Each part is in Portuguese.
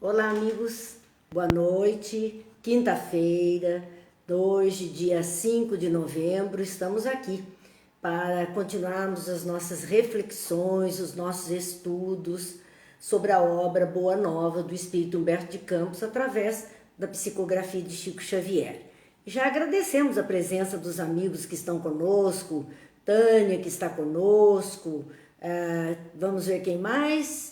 Olá, amigos. Boa noite. Quinta-feira, hoje, dia 5 de novembro, estamos aqui para continuarmos as nossas reflexões, os nossos estudos sobre a obra Boa Nova do Espírito Humberto de Campos através da psicografia de Chico Xavier. Já agradecemos a presença dos amigos que estão conosco, Tânia que está conosco, vamos ver quem mais?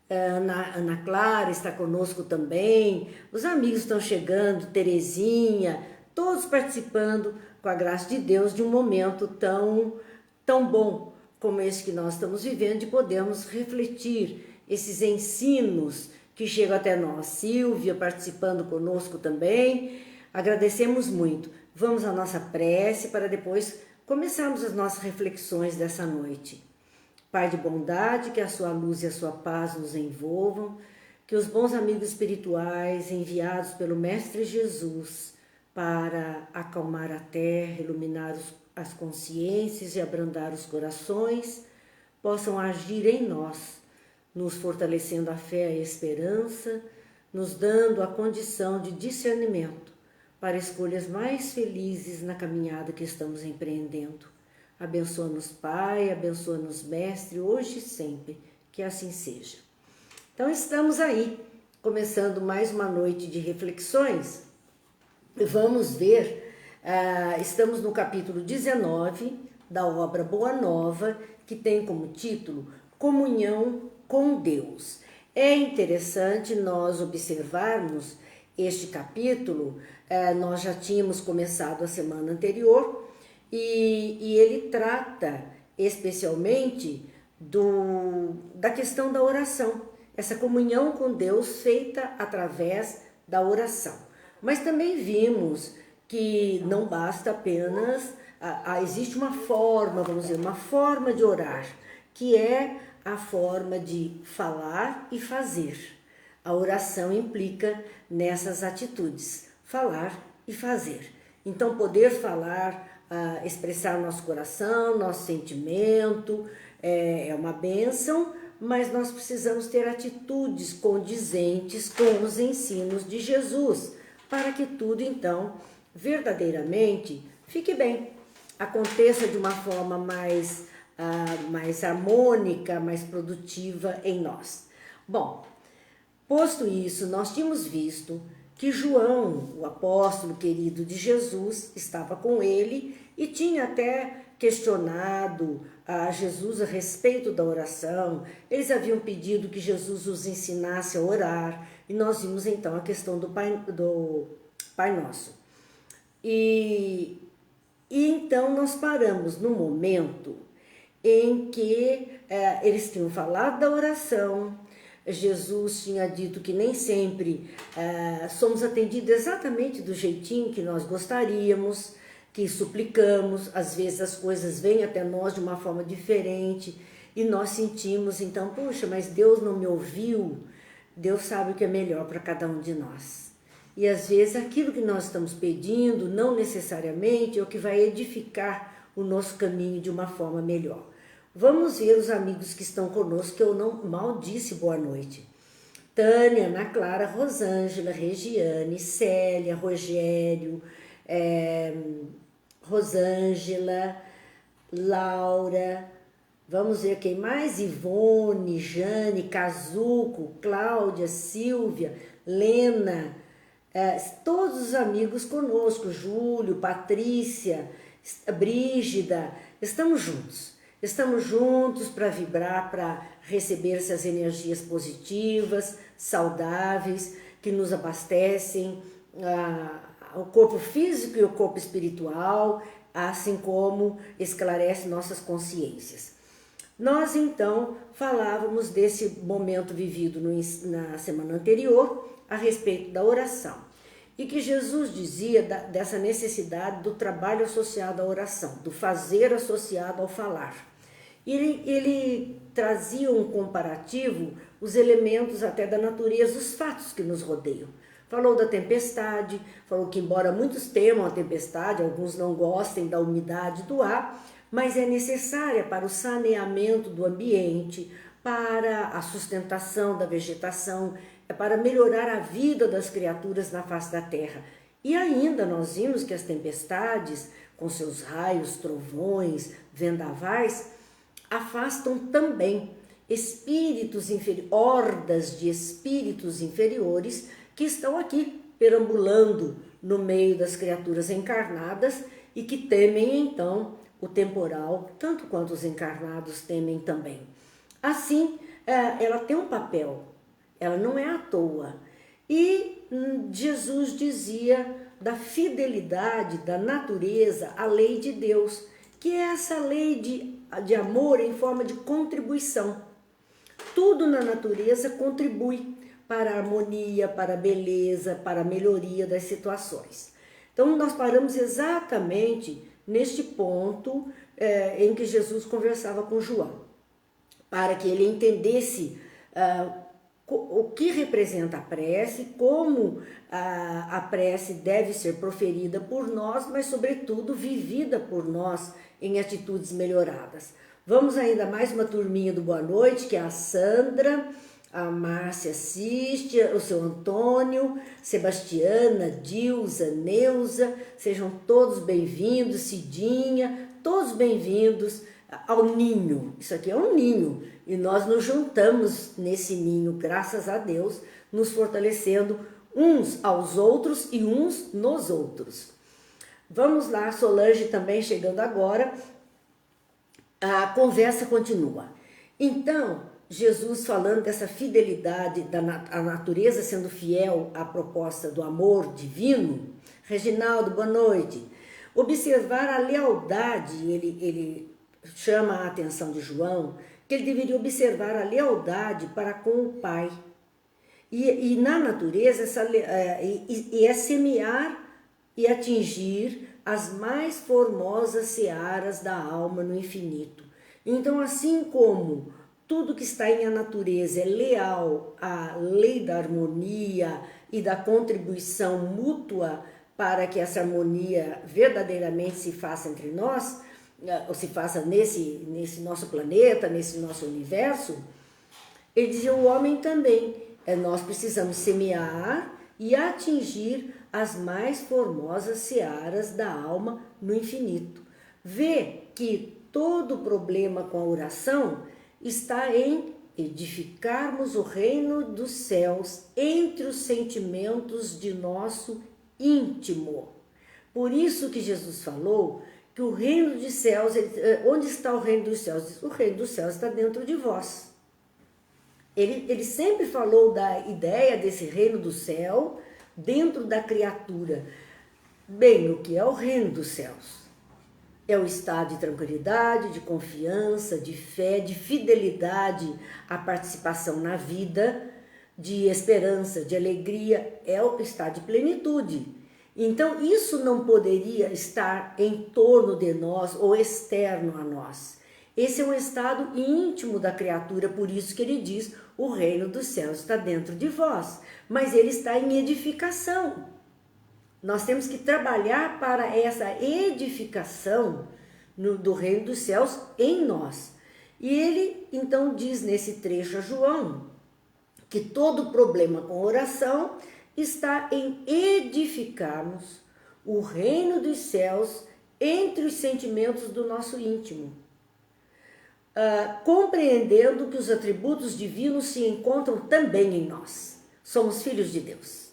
Ana Clara está conosco também, os amigos estão chegando, Terezinha, todos participando com a graça de Deus de um momento tão bom como esse que nós estamos vivendo, de podermos refletir esses ensinos que chegam até nós. Silvia participando conosco também, agradecemos muito. Vamos à nossa prece para depois começarmos as nossas reflexões dessa noite. Pai de bondade, que a sua luz e a sua paz nos envolvam, que os bons amigos espirituais enviados pelo Mestre Jesus para acalmar a terra, iluminar as consciências e abrandar os corações, possam agir em nós, nos fortalecendo a fé e a esperança, nos dando a condição de discernimento para escolhas mais felizes na caminhada que estamos empreendendo. Abençoa-nos, Pai, abençoa-nos, Mestre, hoje e sempre, que assim seja. Então, estamos aí, começando mais uma noite de reflexões. Vamos ver, estamos no capítulo 19 da obra Boa Nova, que tem como título Comunhão com Deus. É interessante nós observarmos este capítulo, nós já tínhamos começado a semana anterior, e ele trata especialmente da questão da oração, essa comunhão com Deus feita através da oração. Mas também vimos que não basta apenas, existe uma forma, vamos dizer, uma forma de orar, que é a forma de falar e fazer. A oração implica nessas atitudes, falar e fazer. Então, poder falar, expressar nosso coração, nosso sentimento, é uma bênção, mas nós precisamos ter atitudes condizentes com os ensinos de Jesus, para que tudo, então, verdadeiramente fique bem, aconteça de uma forma mais harmônica, mais produtiva em nós. Bom, posto isso, nós tínhamos visto que João, o apóstolo querido de Jesus, estava com ele e tinha até questionado a Jesus a respeito da oração. Eles haviam pedido que Jesus os ensinasse a orar, e nós vimos então a questão do Pai Nosso. E então nós paramos no momento em que eles tinham falado da oração. Jesus tinha dito que nem sempre somos atendidos exatamente do jeitinho que nós gostaríamos, que suplicamos, às vezes as coisas vêm até nós de uma forma diferente e nós sentimos então, puxa, mas Deus não me ouviu. Deus sabe o que é melhor para cada um de nós. E às vezes aquilo que nós estamos pedindo não necessariamente é o que vai edificar o nosso caminho de uma forma melhor. Vamos ver os amigos que estão conosco, que eu não mal disse boa noite. Tânia, Ana Clara, Rosângela, Regiane, Célia, Rogério, Rosângela, Laura, vamos ver quem mais? Ivone, Jane, Cazuco, Cláudia, Silvia, Lena, todos os amigos conosco, Júlio, Patrícia, Brígida, estamos juntos. Estamos juntos para vibrar, para receber essas energias positivas, saudáveis, que nos abastecem o corpo físico e o corpo espiritual, assim como esclarece nossas consciências. Nós então falávamos desse momento vivido na semana anterior a respeito da oração. E que Jesus dizia dessa necessidade do trabalho associado à oração, do fazer associado ao falar. Ele trazia um comparativo, os elementos até da natureza, os fatos que nos rodeiam. Falou da tempestade, falou que embora muitos temam a tempestade, alguns não gostem da umidade do ar, mas é necessária para o saneamento do ambiente, para a sustentação da vegetação, é para melhorar a vida das criaturas na face da terra. E ainda nós vimos que as tempestades, com seus raios, trovões, vendavais, afastam também espíritos inferiores, hordas de espíritos inferiores que estão aqui perambulando no meio das criaturas encarnadas e que temem então o temporal, tanto quanto os encarnados temem também. Assim, ela tem um papel, ela não é à toa. E Jesus dizia da fidelidade da natureza à lei de Deus, que é essa lei de amor em forma de contribuição. Tudo na natureza contribui para a harmonia, para a beleza, para a melhoria das situações. Então, nós paramos exatamente neste ponto em que Jesus conversava com João, para que ele entendesse o que representa a prece, como a prece deve ser proferida por nós, mas sobretudo vivida por nós em atitudes melhoradas. Vamos ainda mais uma turminha do Boa Noite, que é a Sandra, a Márcia assiste, o seu Antônio, Sebastiana, Dilza, Neuza, sejam todos bem-vindos, Cidinha, todos bem-vindos ao ninho. Isso aqui é um ninho e nós nos juntamos nesse ninho, graças a Deus, nos fortalecendo uns aos outros e uns nos outros. Vamos lá, Solange também chegando agora. A conversa continua. Então, Jesus falando dessa fidelidade da natureza sendo fiel à proposta do amor divino. Reginaldo, boa noite. Observar a lealdade, ele chama a atenção de João, que ele deveria observar a lealdade para com o Pai. E na natureza, é semear e atingir as mais formosas searas da alma no infinito. Então, assim como tudo que está em a natureza é leal à lei da harmonia e da contribuição mútua para que essa harmonia verdadeiramente se faça entre nós, ou se faça nesse nosso planeta, nesse nosso universo, ele dizia, o homem também, nós precisamos semear e atingir as mais formosas searas da alma no infinito. Vê que todo problema com a oração está em edificarmos o reino dos céus entre os sentimentos de nosso íntimo. Por isso que Jesus falou que o reino dos céus, onde está o reino dos céus? O reino dos céus está dentro de vós. Ele sempre falou da ideia desse reino do céu dentro da criatura. Bem, o que é o reino dos céus? É o estado de tranquilidade, de confiança, de fé, de fidelidade à participação na vida, de esperança, de alegria, é o estado de plenitude. Então, isso não poderia estar em torno de nós ou externo a nós. Esse é um estado íntimo da criatura, por isso que ele diz, o reino dos céus está dentro de vós, mas ele está em edificação. Nós temos que trabalhar para essa edificação do reino dos céus em nós. E ele, então, diz nesse trecho a João que todo problema com oração está em edificarmos o reino dos céus entre os sentimentos do nosso íntimo. Compreendendo que os atributos divinos se encontram também em nós. Somos filhos de Deus.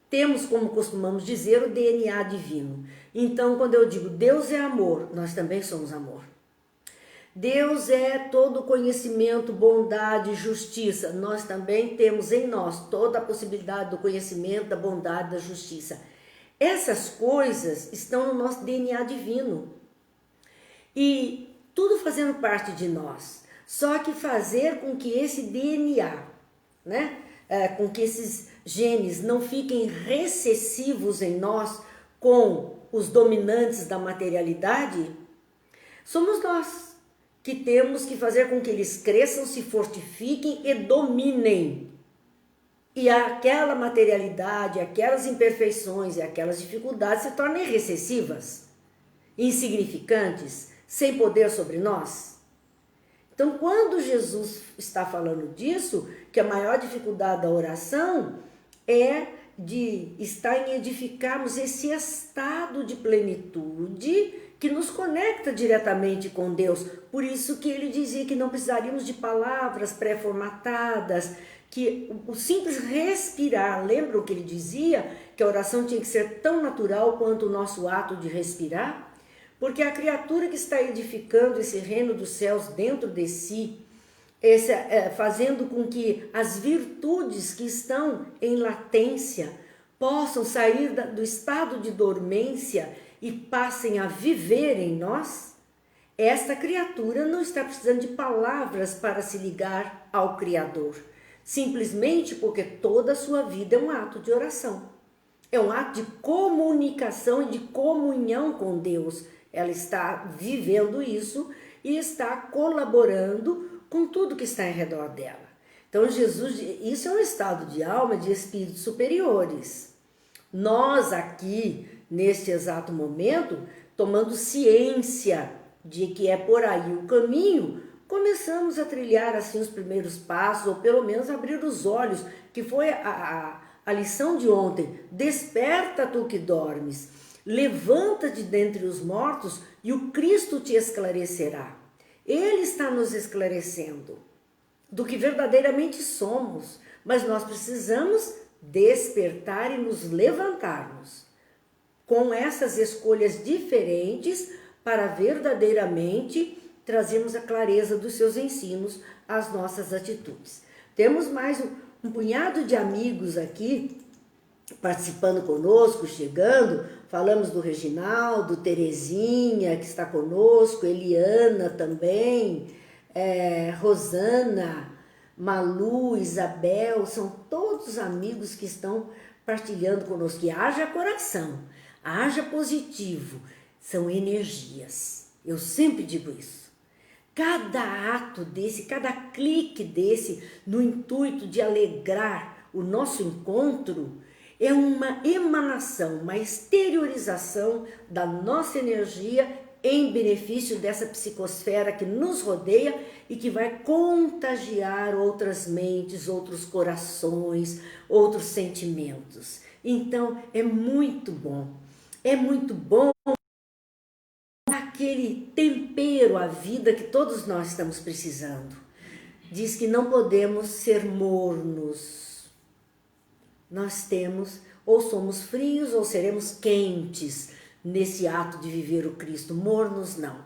Temos, como costumamos dizer, o DNA divino. Então, quando eu digo Deus é amor, nós também somos amor. Deus é todo conhecimento, bondade, justiça. Nós também temos em nós toda a possibilidade do conhecimento, da bondade, da justiça. Essas coisas estão no nosso DNA divino. E tudo fazendo parte de nós. Só que fazer com que esse DNA, com que esses genes não fiquem recessivos em nós com os dominantes da materialidade, somos nós que temos que fazer com que eles cresçam, se fortifiquem e dominem. E aquela materialidade, aquelas imperfeições e aquelas dificuldades se tornem recessivas, insignificantes, sem poder sobre nós. Então, quando Jesus está falando disso, que a maior dificuldade da oração é de estar em edificarmos esse estado de plenitude que nos conecta diretamente com Deus. Por isso que ele dizia que não precisaríamos de palavras pré-formatadas, que o simples respirar, lembram que ele dizia que a oração tinha que ser tão natural quanto o nosso ato de respirar? Porque a criatura que está edificando esse reino dos céus dentro de si, fazendo com que as virtudes que estão em latência possam sair do estado de dormência e passem a viver em nós, esta criatura não está precisando de palavras para se ligar ao Criador, simplesmente porque toda a sua vida é um ato de oração, é um ato de comunicação e de comunhão com Deus. Ela está vivendo isso e está colaborando com tudo que está em redor dela. Então Jesus, isso é um estado de alma de espíritos superiores. Nós aqui, neste exato momento, tomando ciência de que é por aí o caminho, começamos a trilhar assim os primeiros passos, ou pelo menos abrir os olhos, que foi a lição de ontem. Desperta tu que dormes, levanta-te dentre os mortos e o Cristo te esclarecerá. Ele está nos esclarecendo do que verdadeiramente somos, mas nós precisamos despertar e nos levantarmos com essas escolhas diferentes para verdadeiramente trazermos a clareza dos seus ensinos às nossas atitudes. Temos mais um punhado de amigos aqui participando conosco, chegando. Falamos do Reginaldo, Terezinha, que está conosco, Eliana também, Rosana, Malu, Isabel, são todos amigos que estão partilhando conosco. E haja coração, haja positivo, são energias. Eu sempre digo isso. Cada ato desse, cada clique desse, no intuito de alegrar o nosso encontro, é uma emanação, uma exteriorização da nossa energia em benefício dessa psicosfera que nos rodeia e que vai contagiar outras mentes, outros corações, outros sentimentos. Então, é muito bom aquele tempero à vida que todos nós estamos precisando. Diz que não podemos ser mornos. Nós temos, ou somos frios ou seremos quentes nesse ato de viver o Cristo. Mornos não.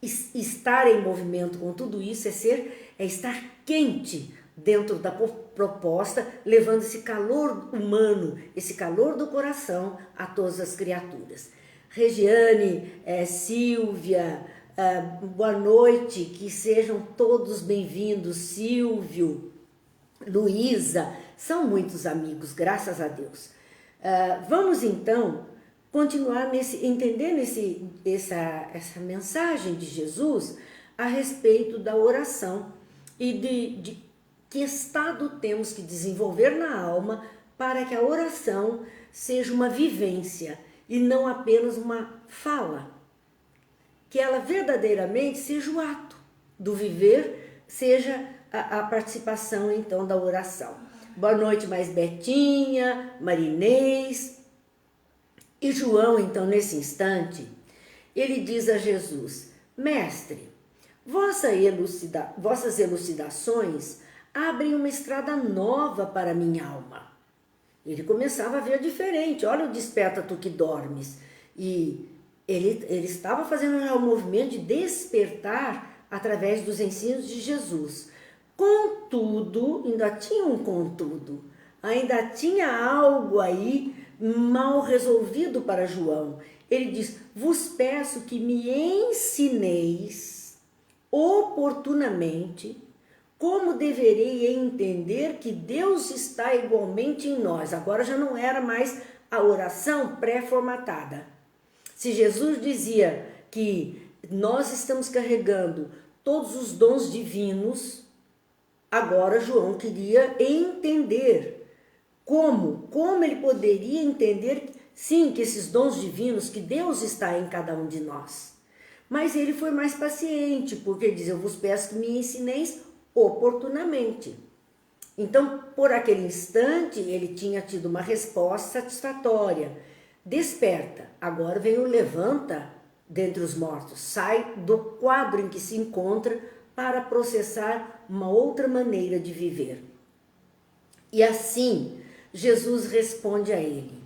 Estar em movimento com tudo isso é estar quente dentro da proposta, levando esse calor humano, esse calor do coração a todas as criaturas. Regiane, Silvia, boa noite, que sejam todos bem-vindos. Silvio, Luísa, são muitos amigos, graças a Deus. Vamos então continuar entendendo essa mensagem de Jesus a respeito da oração e de que estado temos que desenvolver na alma para que a oração seja uma vivência e não apenas uma fala. Que ela verdadeiramente seja o ato do viver, seja a participação então da oração. Boa noite, mais Betinha, Marinês e João. Então, nesse instante, ele diz a Jesus: Mestre, vossas elucidações abrem uma estrada nova para minha alma. Ele começava a ver diferente. Olha o desperta tu que dormes. E ele estava fazendo um movimento de despertar através dos ensinos de Jesus. Contudo, ainda tinha um contudo, ainda tinha algo aí mal resolvido para João. Ele diz: vos peço que me ensineis oportunamente como deverei entender que Deus está igualmente em nós. Agora já não era mais a oração pré-formatada. Se Jesus dizia que nós estamos carregando todos os dons divinos, agora João queria entender como ele poderia entender, sim, que esses dons divinos, que Deus está em cada um de nós. Mas ele foi mais paciente, porque ele diz, eu vos peço que me ensineis oportunamente. Então, por aquele instante, ele tinha tido uma resposta satisfatória. Desperta, agora vem o levanta dentre os mortos, sai do quadro em que se encontra para processar uma outra maneira de viver. E assim, Jesus responde a ele,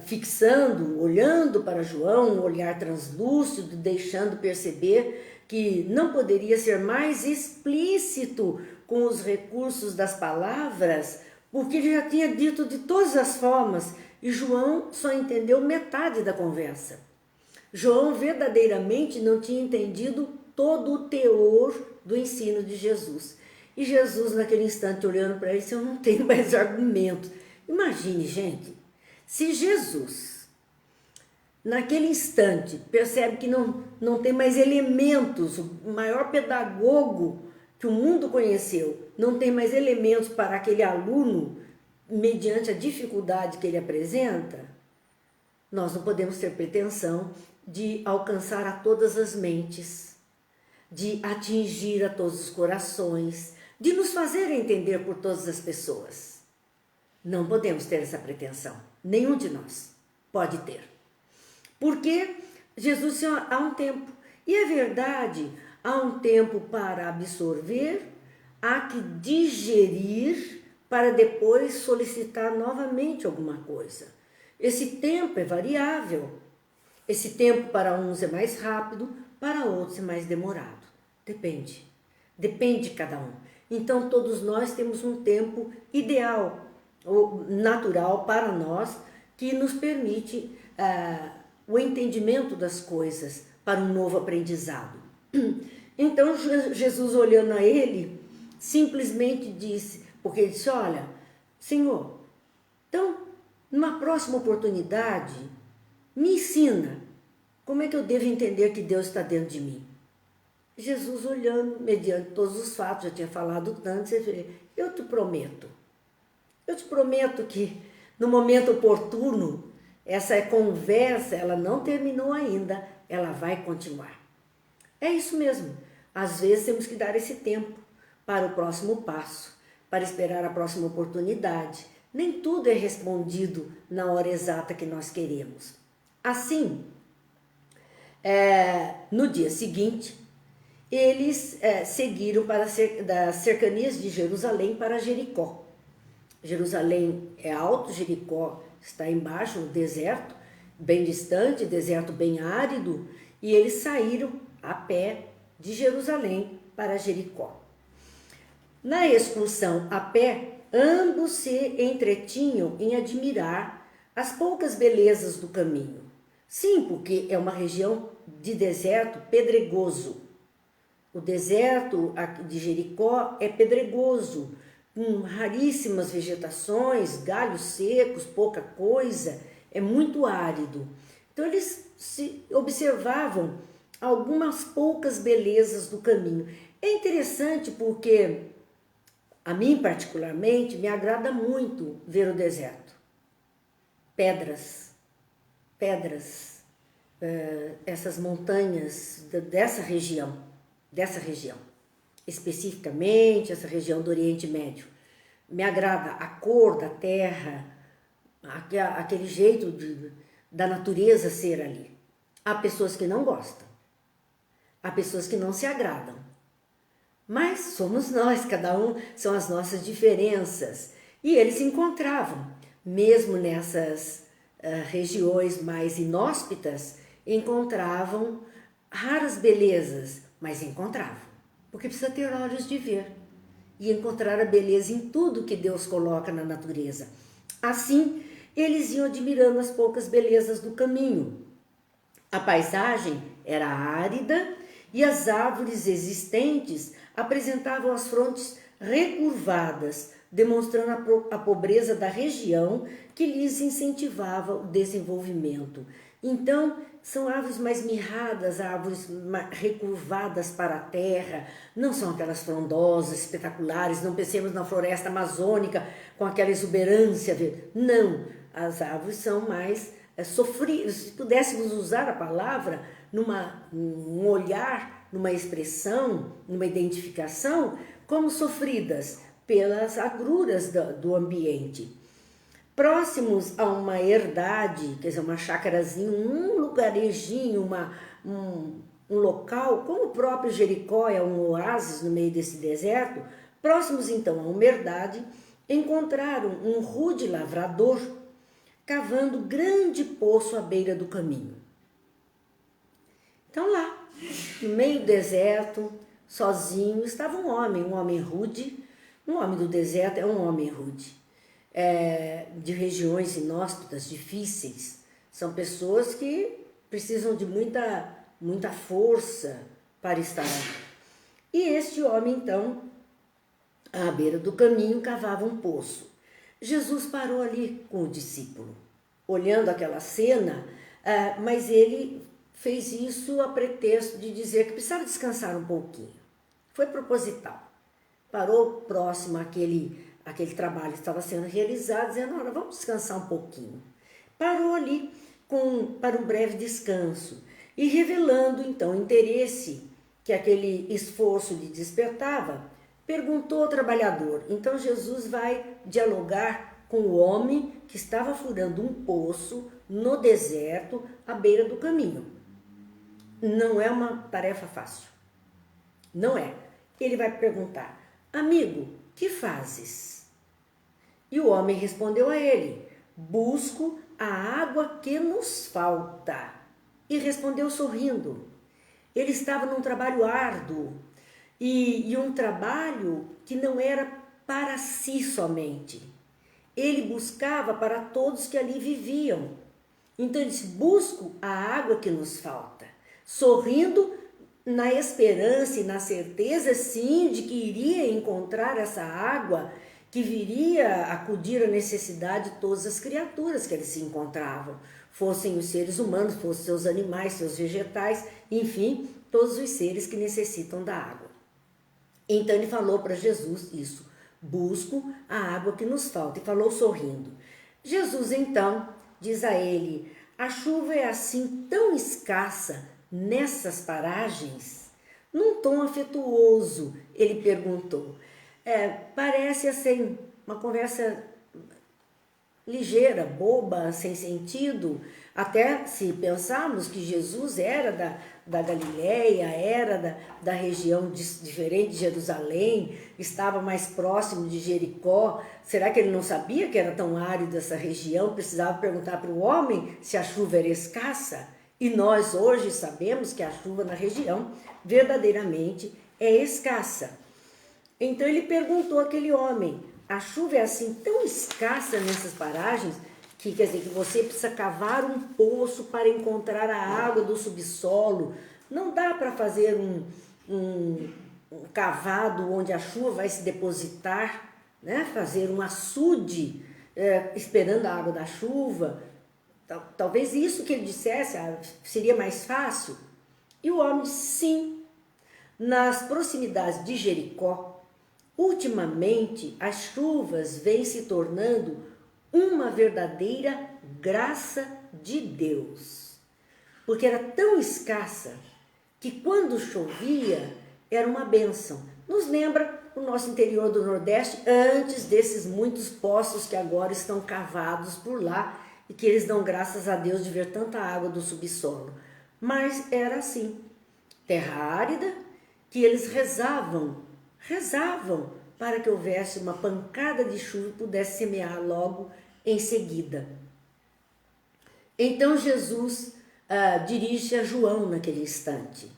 fixando, olhando para João, um olhar translúcido, deixando perceber que não poderia ser mais explícito com os recursos das palavras, porque ele já tinha dito de todas as formas e João só entendeu metade da conversa. João verdadeiramente não tinha entendido todo o teor do ensino de Jesus. E Jesus, naquele instante, olhando para ele, disse, eu não tenho mais argumentos. Imagine, gente, se Jesus, naquele instante, percebe que não tem mais elementos, o maior pedagogo que o mundo conheceu, não tem mais elementos para aquele aluno, mediante a dificuldade que ele apresenta, nós não podemos ter pretensão de alcançar a todas as mentes, de atingir a todos os corações, de nos fazer entender por todas as pessoas. Não podemos ter essa pretensão, nenhum de nós pode ter. Porque Jesus disse, há um tempo, e é verdade, há um tempo para absorver, há que digerir para depois solicitar novamente alguma coisa. Esse tempo é variável. Esse tempo para uns é mais rápido, para outros é mais demorado. Depende de cada um. Então todos nós temos um tempo ideal, ou natural para nós, que nos permite o entendimento das coisas para um novo aprendizado. Então Jesus, olhando a ele, simplesmente disse, porque ele disse, olha, Senhor, então, numa próxima oportunidade, me ensina como é que eu devo entender que Deus está dentro de mim. Jesus olhando, mediante todos os fatos, já tinha falado tanto, eu te prometo que no momento oportuno, essa conversa, ela não terminou ainda, ela vai continuar. É isso mesmo, às vezes temos que dar esse tempo para o próximo passo, para esperar a próxima oportunidade. Nem tudo é respondido na hora exata que nós queremos. Assim, no dia seguinte, eles seguiram das cercanias de Jerusalém para Jericó. Jerusalém é alto, Jericó está embaixo, no deserto, bem distante, deserto bem árido, e eles saíram a pé de Jerusalém para Jericó. Na excursão a pé, ambos se entretinham em admirar as poucas belezas do caminho. Sim, porque é uma região de deserto pedregoso. O deserto de Jericó é pedregoso, com raríssimas vegetações, galhos secos, pouca coisa, é muito árido. Então eles observavam algumas poucas belezas do caminho. É interessante porque a mim particularmente me agrada muito ver o deserto. Pedras, essas montanhas dessa região, especificamente essa região do Oriente Médio. Me agrada a cor da terra, aquele jeito da natureza ser ali. Há pessoas que não gostam, há pessoas que não se agradam, mas somos nós, cada um são as nossas diferenças. E eles se encontravam, mesmo nessas regiões mais inóspitas, encontravam raras belezas, mas encontravam. Porque precisa ter olhos de ver e encontrar a beleza em tudo que Deus coloca na natureza. Assim, eles iam admirando as poucas belezas do caminho. A paisagem era árida e as árvores existentes apresentavam as frontes recurvadas, demonstrando a pobreza da região que lhes incentivava o desenvolvimento. Então, são árvores mais mirradas, árvores recurvadas para a terra, não são aquelas frondosas, espetaculares, não pensemos na floresta amazônica com aquela exuberância. Não, as árvores são mais se pudéssemos usar a palavra num olhar, numa expressão, numa identificação, como sofridas pelas agruras do ambiente. Próximos a uma herdade, quer dizer, uma chácarazinha, um lugarejinho, um local, como o próprio Jericó é um oásis no meio desse deserto, próximos então a uma herdade, encontraram um rude lavrador cavando grande poço à beira do caminho. Então lá, no meio do deserto, sozinho, estava um homem rude. Um homem do deserto é um homem rude. De regiões inóspitas, difíceis. São pessoas que precisam de muita força para estar ali. E este homem, então, à beira do caminho, cavava um poço. Jesus parou ali com o discípulo, olhando aquela cena, mas ele fez isso a pretexto de dizer que precisava descansar um pouquinho. Foi proposital. Parou próximo àquele trabalho que estava sendo realizado, dizendo, olha, vamos descansar um pouquinho. Parou ali para um breve descanso e revelando então o interesse que aquele esforço lhe despertava, perguntou ao trabalhador. Então Jesus vai dialogar com o homem que estava furando um poço no deserto à beira do caminho. Não é uma tarefa fácil. Não é. Ele vai perguntar, amigo, que fazes? E o homem respondeu a ele, busco a água que nos falta. E respondeu sorrindo. Ele estava num trabalho árduo e um trabalho que não era para si somente. Ele buscava para todos que ali viviam. Então ele disse, busco a água que nos falta. Sorrindo na esperança e na certeza, sim, de que iria encontrar essa água que viria acudir à necessidade de todas as criaturas que ali se encontravam. Fossem os seres humanos, fossem seus animais, seus vegetais, enfim, todos os seres que necessitam da água. Então ele falou para Jesus isso, busco a água que nos falta, e falou sorrindo. Jesus então diz a ele, a chuva é assim tão escassa nessas paragens? Num tom afetuoso, ele perguntou. Parece assim, uma conversa ligeira, boba, sem sentido, até se pensarmos que Jesus era da Galileia, era da região diferente de Jerusalém, estava mais próximo de Jericó, será que ele não sabia que era tão árido essa região? Precisava perguntar para o homem se a chuva era escassa? E nós hoje sabemos que a chuva na região verdadeiramente é escassa. Então ele perguntou àquele homem, a chuva é assim tão escassa nessas paragens que quer dizer que você precisa cavar um poço para encontrar a água do subsolo. Não dá para fazer um cavado onde a chuva vai se depositar, né? Fazer um açude esperando a água da chuva. Talvez isso que ele dissesse seria mais fácil. E o homem, sim, nas proximidades de Jericó, ultimamente as chuvas vêm se tornando uma verdadeira graça de Deus, porque era tão escassa que quando chovia era uma bênção. Nos lembra o nosso interior do Nordeste antes desses muitos poços que agora estão cavados por lá e que eles dão graças a Deus de ver tanta água do subsolo. Mas era assim, terra árida, que eles rezavam para que houvesse uma pancada de chuva e pudesse semear logo em seguida. Então Jesus dirige a João naquele instante,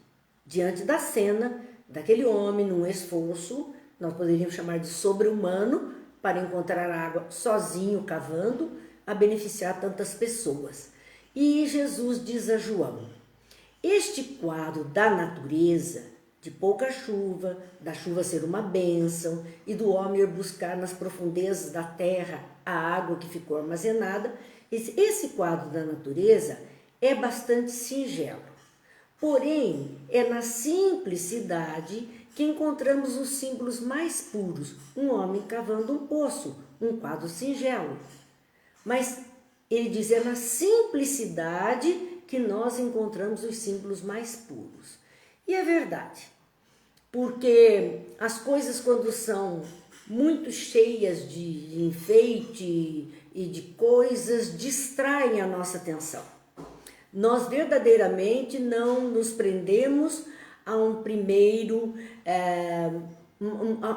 diante da cena daquele homem num esforço, nós poderíamos chamar de sobre-humano, para encontrar água sozinho, cavando, a beneficiar tantas pessoas. E Jesus diz a João, este quadro da natureza, de pouca chuva, da chuva ser uma bênção e do homem ir buscar nas profundezas da terra a água que ficou armazenada, esse quadro da natureza é bastante singelo. Porém, é na simplicidade que encontramos os símbolos mais puros. Um homem cavando um poço, um quadro singelo. Mas Ele diz, é na simplicidade que nós encontramos os símbolos mais puros. E é verdade, porque as coisas quando são muito cheias de enfeite e de coisas, distraem a nossa atenção. Nós verdadeiramente não nos prendemos a um primeiro,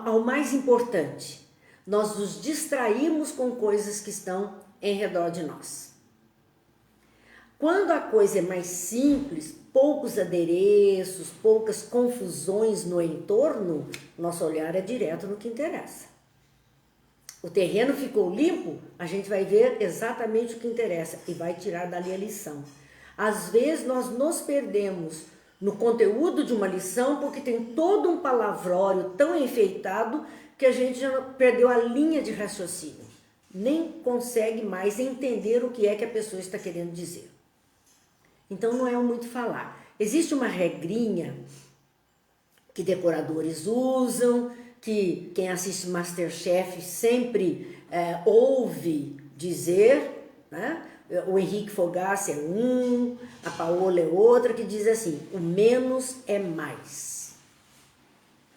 ao mais importante. Nós nos distraímos com coisas que estão em redor de nós. Quando a coisa é mais simples, poucos adereços, poucas confusões no entorno, nosso olhar é direto no que interessa. O terreno ficou limpo, a gente vai ver exatamente o que interessa e vai tirar dali a lição. Às vezes nós nos perdemos no conteúdo de uma lição porque tem todo um palavrório tão enfeitado que a gente já perdeu a linha de raciocínio. Nem consegue mais entender o que é que a pessoa está querendo dizer. Então não é muito falar. Existe uma regrinha que decoradores usam, que quem assiste MasterChef sempre ouve dizer, né? O Henrique Fogassi é um, a Paola é outra, que diz assim, o menos é mais.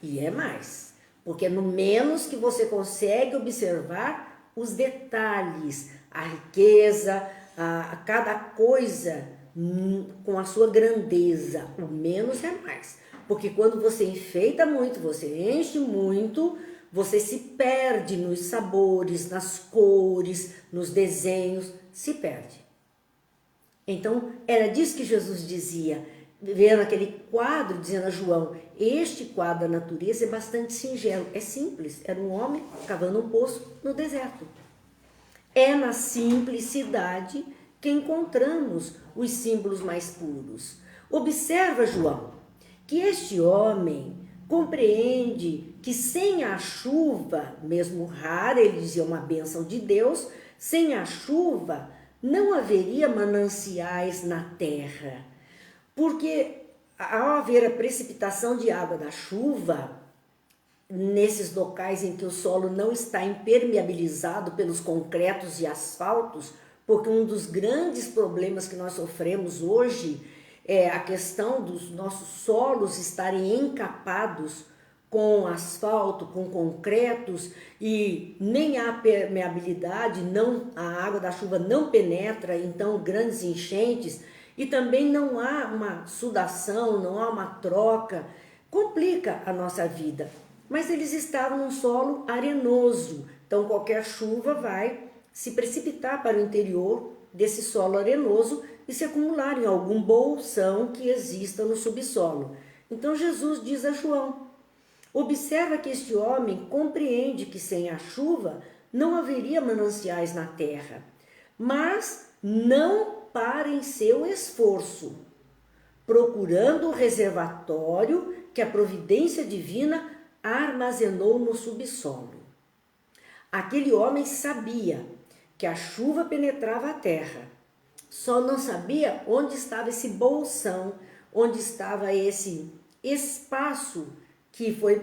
E é mais, porque é no menos que você consegue observar os detalhes, a riqueza, a cada coisa com a sua grandeza. O menos é mais, porque quando você enfeita muito, você enche muito, você se perde nos sabores, nas cores, nos desenhos, se perde. Então, era disso que Jesus dizia, vendo aquele quadro, dizendo a João, este quadro da natureza é bastante singelo, é simples, era um homem cavando um poço no deserto. É na simplicidade que encontramos os símbolos mais puros. Observa, João, que este homem compreende que sem a chuva, mesmo rara, ele dizia uma bênção de Deus, sem a chuva não haveria mananciais na terra, porque ao haver a precipitação de água da chuva, nesses locais em que o solo não está impermeabilizado pelos concretos e asfaltos, porque um dos grandes problemas que nós sofremos hoje é a questão dos nossos solos estarem encapados com asfalto, com concretos, e nem há permeabilidade, a água da chuva não penetra, então grandes enchentes, e também não há uma sudação, não há uma troca, complica a nossa vida. Mas eles estavam num solo arenoso, então qualquer chuva vai se precipitar para o interior desse solo arenoso e se acumular em algum bolsão que exista no subsolo. Então Jesus diz a João, observa que este homem compreende que sem a chuva não haveria mananciais na terra, mas não para em seu esforço, procurando o reservatório que a providência divina armazenou no subsolo. Aquele homem sabia que a chuva penetrava a terra, só não sabia onde estava esse bolsão, onde estava esse espaço que foi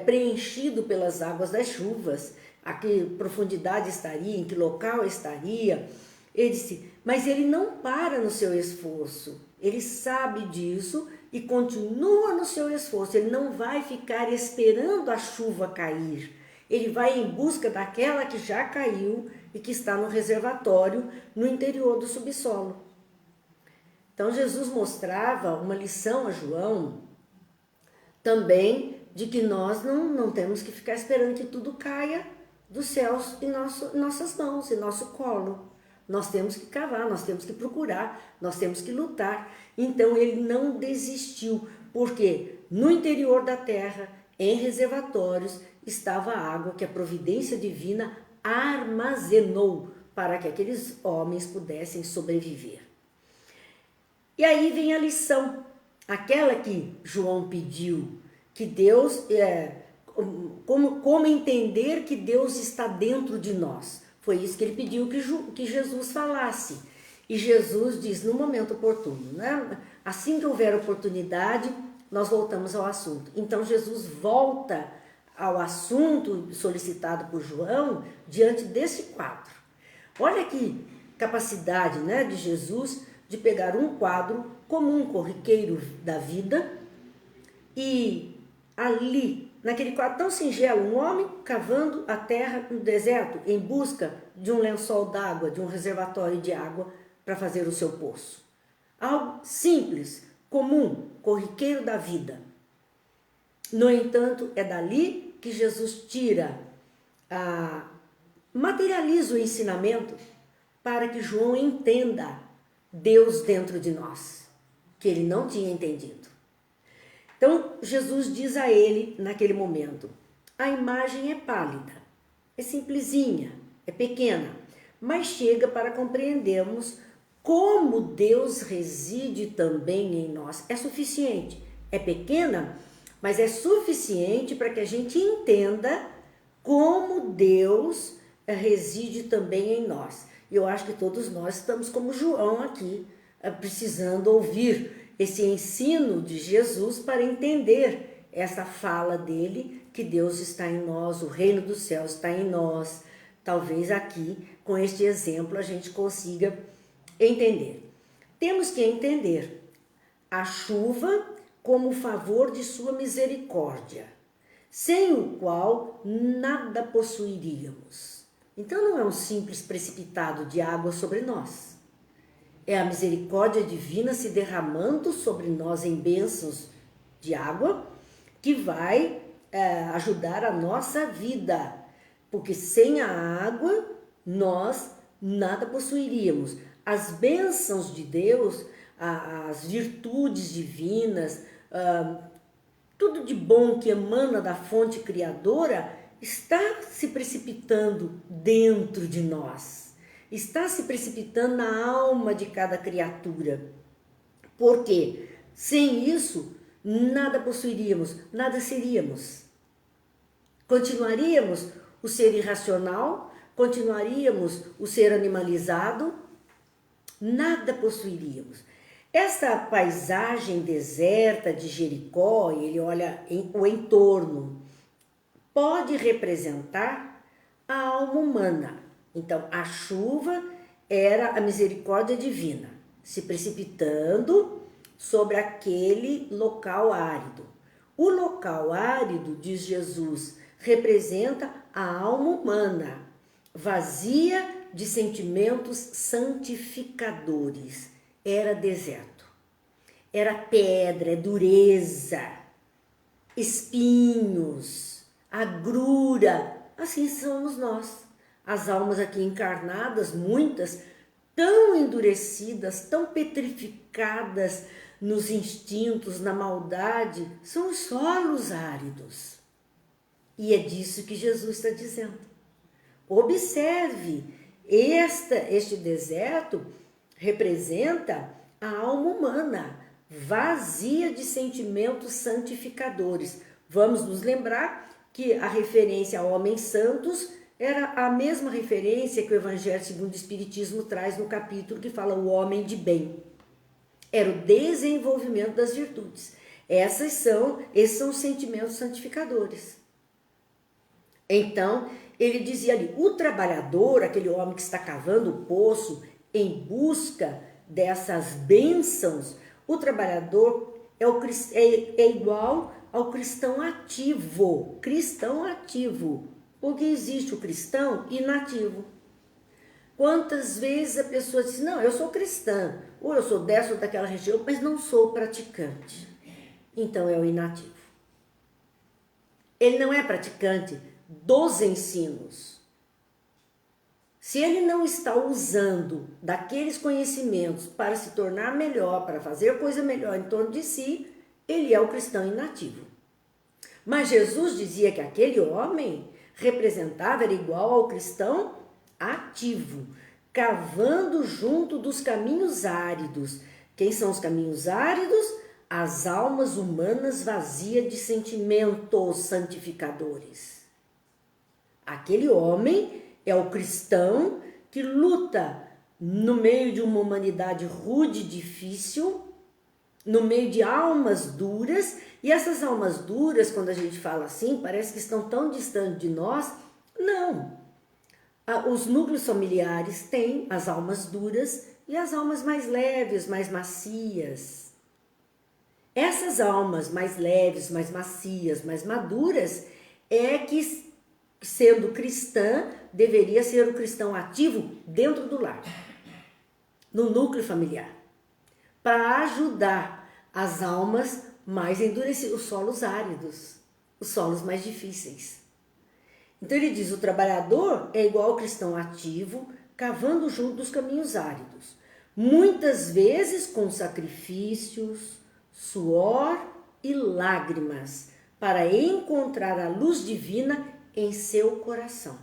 preenchido pelas águas das chuvas, a que profundidade estaria, em que local estaria. Ele disse, mas ele não para no seu esforço, ele sabe disso e continua no seu esforço, ele não vai ficar esperando a chuva cair, ele vai em busca daquela que já caiu e que está no reservatório no interior do subsolo. Então Jesus mostrava uma lição a João também de que nós não temos que ficar esperando que tudo caia dos céus em nossas mãos, em nosso colo. Nós temos que cavar, nós temos que procurar, nós temos que lutar. Então ele não desistiu, porque no interior da terra, em reservatórios, estava a água que a providência divina armazenou para que aqueles homens pudessem sobreviver. E aí vem a lição, aquela que João pediu, que Deus, como entender que Deus está dentro de nós. Foi isso que ele pediu que Jesus falasse. E Jesus diz no momento oportuno, né? Assim que houver oportunidade, nós voltamos ao assunto. Então Jesus volta ao assunto solicitado por João diante desse quadro. Olha que capacidade, né, de Jesus de pegar um quadro comum, corriqueiro da vida, e ali, naquele quadro tão singelo, um homem cavando a terra no deserto em busca de um lençol d'água, de um reservatório de água para fazer o seu poço. Algo simples, comum, corriqueiro da vida. No entanto, é dali que Jesus materializa o ensinamento para que João entenda Deus dentro de nós, que ele não tinha entendido. Então, Jesus diz a ele, naquele momento, a imagem é pálida, é simplesinha, é pequena, mas chega para compreendermos como Deus reside também em nós. É suficiente, é pequena, mas é suficiente para que a gente entenda como Deus reside também em nós. E eu acho que todos nós estamos como João aqui, precisando ouvir esse ensino de Jesus para entender essa fala dele, que Deus está em nós, o reino dos céus está em nós. Talvez aqui, com este exemplo, a gente consiga entender. Temos que entender a chuva como favor de sua misericórdia, sem o qual nada possuiríamos. Então não é um simples precipitado de água sobre nós. É a misericórdia divina se derramando sobre nós em bênçãos de água que vai ajudar a nossa vida. Porque sem a água nós nada possuiríamos. As bênçãos de Deus, as virtudes divinas, tudo de bom que emana da fonte criadora está se precipitando dentro de nós. Está se precipitando na alma de cada criatura. Porque sem isso, nada possuiríamos, nada seríamos. Continuaríamos o ser irracional, continuaríamos o ser animalizado, nada possuiríamos. Essa paisagem deserta de Jericó, ele olha o entorno, pode representar a alma humana. Então, a chuva era a misericórdia divina, se precipitando sobre aquele local árido. O local árido, diz Jesus, representa a alma humana, vazia de sentimentos santificadores. Era deserto, era pedra, dureza, espinhos, agrura. Assim somos nós. As almas aqui encarnadas, muitas, tão endurecidas, tão petrificadas nos instintos, na maldade, são os solos áridos. E é disso que Jesus está dizendo. Observe, este deserto representa a alma humana, vazia de sentimentos santificadores. Vamos nos lembrar que a referência a homens santos era a mesma referência que o Evangelho segundo o Espiritismo traz no capítulo que fala o homem de bem. Era o desenvolvimento das virtudes. Esses são os sentimentos santificadores. Então, ele dizia ali, o trabalhador, aquele homem que está cavando o poço em busca dessas bênçãos, o trabalhador é igual ao cristão ativo. Cristão ativo. Porque existe o cristão inativo. Quantas vezes a pessoa diz, não, eu sou cristã, ou eu sou dessa ou daquela região, mas não sou praticante. Então é o inativo. Ele não é praticante dos ensinos. Se ele não está usando daqueles conhecimentos para se tornar melhor, para fazer coisa melhor em torno de si, ele é o cristão inativo. Mas Jesus dizia que aquele homem representava, era igual ao cristão ativo, cavando junto dos caminhos áridos. Quem são os caminhos áridos? As almas humanas vazias de sentimentos santificadores. Aquele homem é o cristão que luta no meio de uma humanidade rude e difícil, no meio de almas duras, e essas almas duras, quando a gente fala assim, parece que estão tão distantes de nós. Não. Os núcleos familiares têm as almas duras e as almas mais leves, mais macias. Essas almas mais leves, mais macias, mais maduras, é que, sendo cristã, deveria ser o cristão ativo dentro do lar, no núcleo familiar, para ajudar as almas mais endurecidas, os solos áridos, os solos mais difíceis. Então ele diz, o trabalhador é igual ao cristão ativo, cavando junto dos caminhos áridos, muitas vezes com sacrifícios, suor e lágrimas, para encontrar a luz divina em seu coração.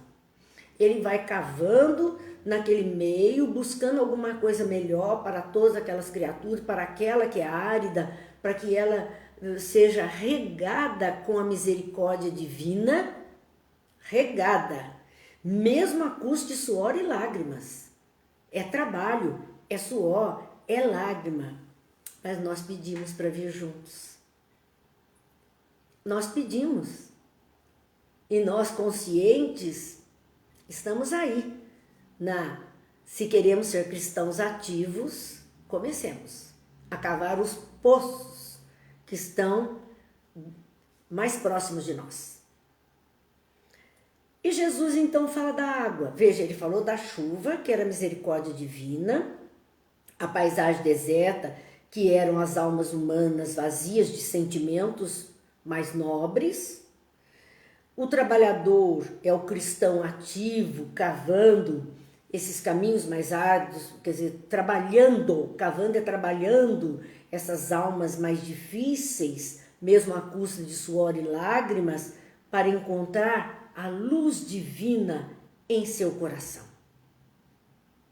Ele vai cavando naquele meio, buscando alguma coisa melhor para todas aquelas criaturas, para aquela que é árida, para que ela seja regada com a misericórdia divina, regada, mesmo a custo de suor e lágrimas. É trabalho, é suor, é lágrima, mas nós pedimos para vir juntos. Nós pedimos, e nós conscientes estamos aí. Se queremos ser cristãos ativos, comecemos a cavar os poços que estão mais próximos de nós. E Jesus então fala da água. Veja, ele falou da chuva, que era misericórdia divina, a paisagem deserta, que eram as almas humanas vazias de sentimentos mais nobres. O trabalhador é o cristão ativo, cavando esses caminhos mais árduos, quer dizer, trabalhando, cavando é trabalhando essas almas mais difíceis, mesmo à custa de suor e lágrimas, para encontrar a luz divina em seu coração.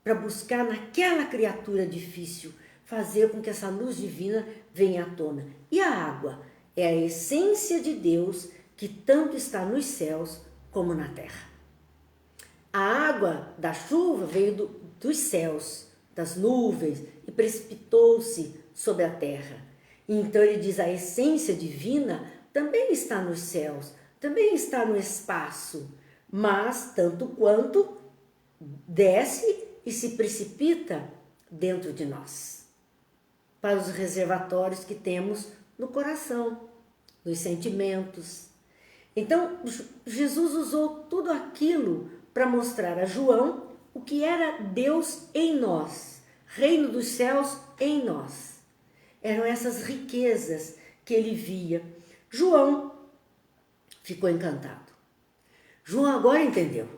Para buscar naquela criatura difícil, fazer com que essa luz divina venha à tona. E a água é a essência de Deus que tanto está nos céus como na terra. A água da chuva veio dos céus, das nuvens, e precipitou-se sobre a terra. Então ele diz, a essência divina também está nos céus, também está no espaço, mas tanto quanto desce e se precipita dentro de nós, para os reservatórios que temos no coração, nos sentimentos. Então, Jesus usou tudo aquilo para mostrar a João o que era Deus em nós, reino dos céus em nós. Eram essas riquezas que ele via. João ficou encantado. João agora entendeu.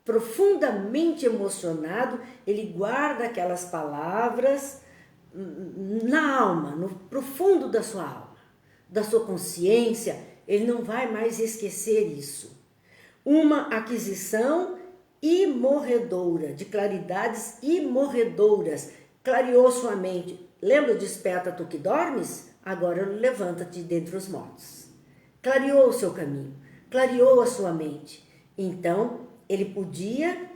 Profundamente emocionado, ele guarda aquelas palavras na alma, no profundo da sua alma, da sua consciência. Ele não vai mais esquecer isso. Uma aquisição imorredoura, de claridades imorredoras, clareou sua mente. Lembra, desperta tu que dormes? Agora levanta-te dentre os mortos. Clareou o seu caminho, clareou a sua mente. Então, ele podia,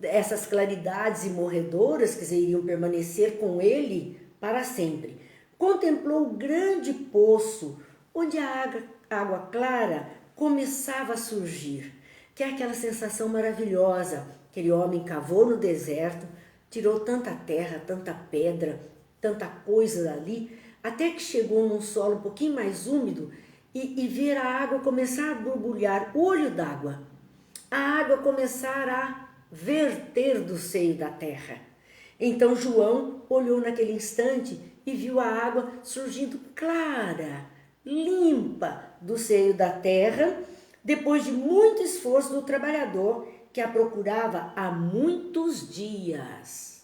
essas claridades imorredoras, que iriam permanecer com ele para sempre. Contemplou o grande poço, onde a água clara começava a surgir, que é aquela sensação maravilhosa. Aquele homem cavou no deserto, tirou tanta terra, tanta pedra, tanta coisa dali, até que chegou num solo um pouquinho mais úmido e ver a água começar a borbulhar, o olho d'água, a água começar a verter do seio da terra. Então João olhou naquele instante e viu a água surgindo clara, limpa do seio da terra, depois de muito esforço do trabalhador que a procurava há muitos dias.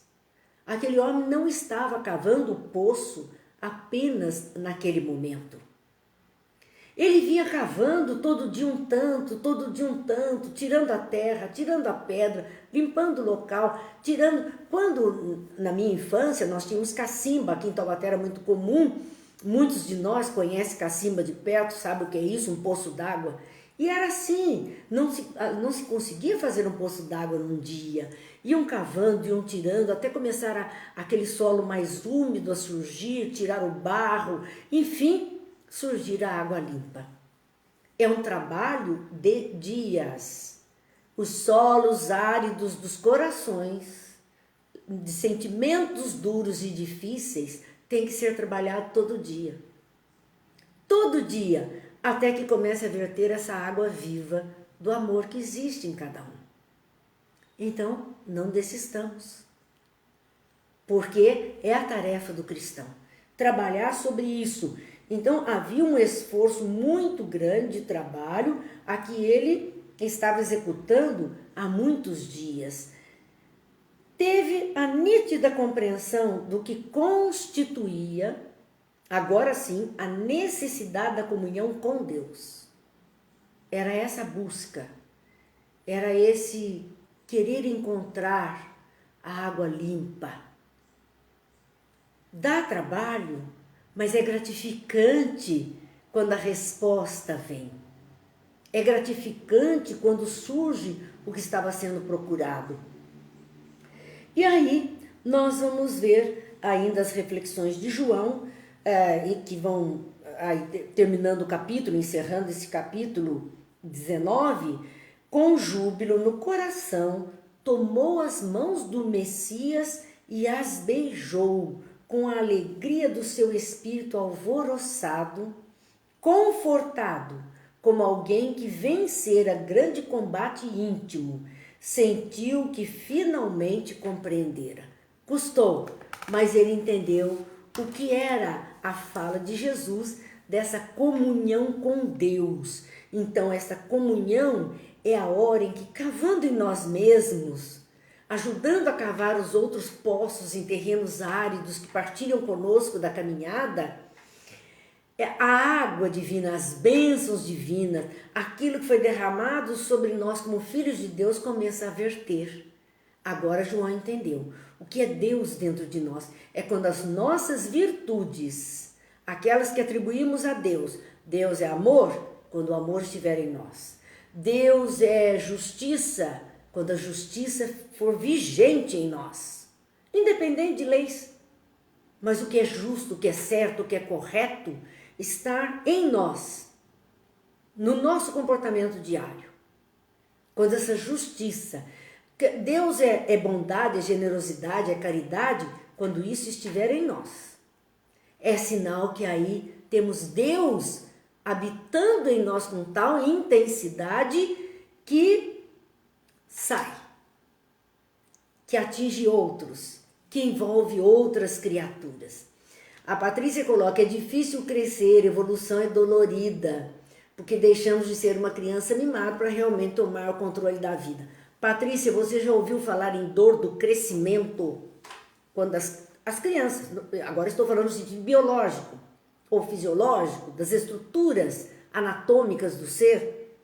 Aquele homem não estava cavando o poço apenas naquele momento. Ele vinha cavando todo dia um tanto, tirando a terra, tirando a pedra, limpando o local, Quando, na minha infância, nós tínhamos cacimba, aqui em Taubaté era muito comum, muitos de nós conhecem cacimba de perto, sabe o que é isso, um poço d'água. E era assim, não se conseguia fazer um poço d'água num dia. Iam cavando, iam tirando, até começar aquele solo mais úmido a surgir, tirar o barro, enfim, surgir a água limpa. É um trabalho de dias, Os solos áridos dos corações, de sentimentos duros e difíceis, tem que ser trabalhado todo dia. Todo dia, até que comece a verter essa água viva do amor que existe em cada um. Então, não desistamos. Porque é a tarefa do cristão, trabalhar sobre isso. Então, havia um esforço muito grande de trabalho a que ele estava executando há muitos dias. Teve a nítida compreensão do que constituía, agora sim, a necessidade da comunhão com Deus. Era essa busca, era esse querer encontrar a água limpa. Dá trabalho, mas é gratificante quando a resposta vem. É gratificante quando surge o que estava sendo procurado. E aí nós vamos ver ainda as reflexões de João, que vão terminando o capítulo, encerrando esse capítulo 19, com júbilo no coração, tomou as mãos do Messias e as beijou, com a alegria do seu espírito alvoroçado, confortado, como alguém que vencera grande combate íntimo, sentiu que finalmente compreendera. Custou, mas ele entendeu o que era a fala de Jesus dessa comunhão com Deus. Então, essa comunhão é a hora em que, cavando em nós mesmos, ajudando a cavar os outros poços em terrenos áridos que partilham conosco da caminhada, a água divina, as bênçãos divinas, aquilo que foi derramado sobre nós como filhos de Deus começa a verter. Agora João entendeu o que é Deus dentro de nós. É quando as nossas virtudes, aquelas que atribuímos a Deus, Deus é amor, quando o amor estiver em nós. Deus é justiça, quando a justiça for vigente em nós, independente de leis. Mas o que é justo, o que é certo, o que é correto, está em nós, no nosso comportamento diário. Quando essa justiça, Deus é bondade, é generosidade, é caridade, quando isso estiver em nós. É sinal que aí temos Deus habitando em nós com tal intensidade que sai, que atinge outros, que envolve outras criaturas. A Patrícia coloca, é difícil crescer, evolução é dolorida, porque deixamos de ser uma criança mimada para realmente tomar o controle da vida. Patrícia, você já ouviu falar em dor do crescimento? Quando as crianças, agora estou falando no sentido biológico ou fisiológico, das estruturas anatômicas do ser,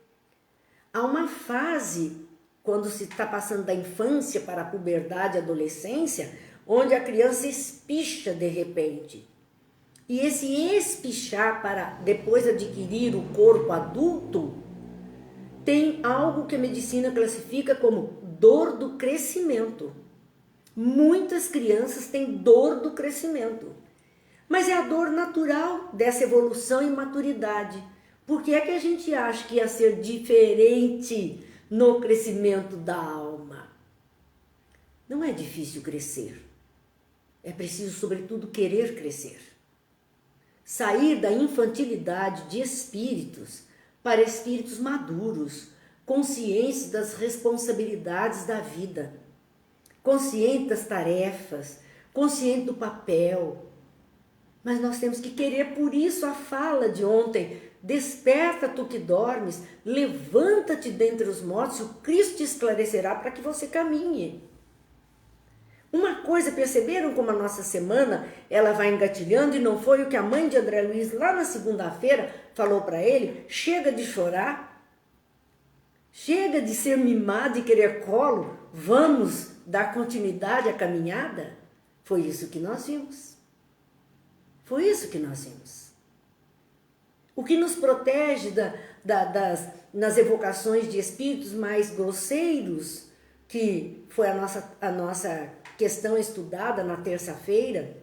há uma fase, quando se está passando da infância para a puberdade e adolescência, onde a criança espicha de repente. E esse espichar para depois adquirir o corpo adulto, tem algo que a medicina classifica como dor do crescimento. Muitas crianças têm dor do crescimento, mas é a dor natural dessa evolução e maturidade. Por que é que a gente acha que ia ser diferente no crescimento da alma? Não é difícil crescer. É preciso, sobretudo, querer crescer. Sair da infantilidade de espíritos para espíritos maduros, conscientes das responsabilidades da vida, conscientes das tarefas, conscientes do papel. Mas nós temos que querer, por isso a fala de ontem, desperta tu que dormes, levanta-te dentre os mortos, o Cristo te esclarecerá para que você caminhe. Uma coisa, perceberam como a nossa semana, ela vai engatilhando, e não foi o que a mãe de André Luiz, lá na segunda-feira, falou para ele? Chega de chorar, chega de ser mimado e querer colo, vamos dar continuidade à caminhada? Foi isso que nós vimos. Foi isso que nós vimos. O que nos protege nas evocações de espíritos mais grosseiros, que foi a nossa questão estudada na terça-feira,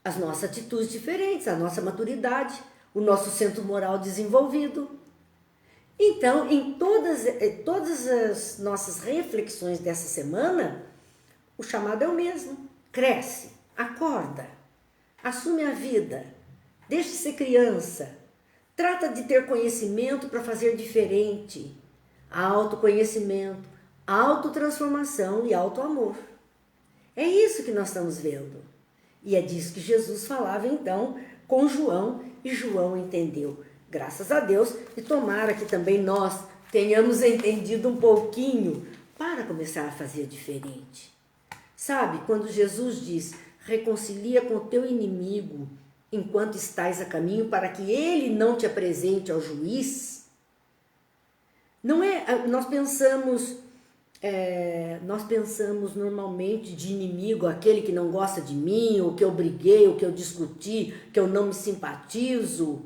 as nossas atitudes diferentes, a nossa maturidade, o nosso centro moral desenvolvido. Então, em todas as nossas reflexões dessa semana, o chamado é o mesmo. Cresce, acorda, assume a vida, deixe de ser criança, trata de ter conhecimento para fazer diferente, autoconhecimento, autotransformação e autoamor. É isso que nós estamos vendo. E é disso que Jesus falava então com João, e João entendeu. Graças a Deus, e tomara que também nós tenhamos entendido um pouquinho para começar a fazer diferente. Sabe, quando Jesus diz, reconcilia com o teu inimigo enquanto estás a caminho para que ele não te apresente ao juiz, não é, nós pensamos normalmente de inimigo aquele que não gosta de mim, o que eu briguei, o que eu discuti, que eu não me simpatizo,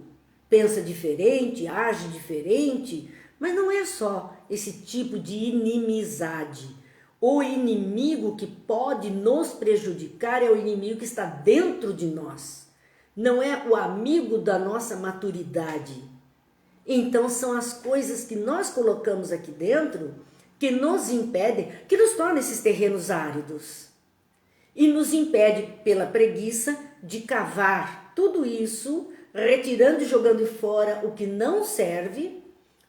pensa diferente, age diferente, mas não é só esse tipo de inimizade. O inimigo que pode nos prejudicar é o inimigo que está dentro de nós. Não é o amigo da nossa maturidade. Então são as coisas que nós colocamos aqui dentro que nos impedem, que nos tornam esses terrenos áridos. E nos impede pela preguiça de cavar tudo isso, retirando e jogando fora o que não serve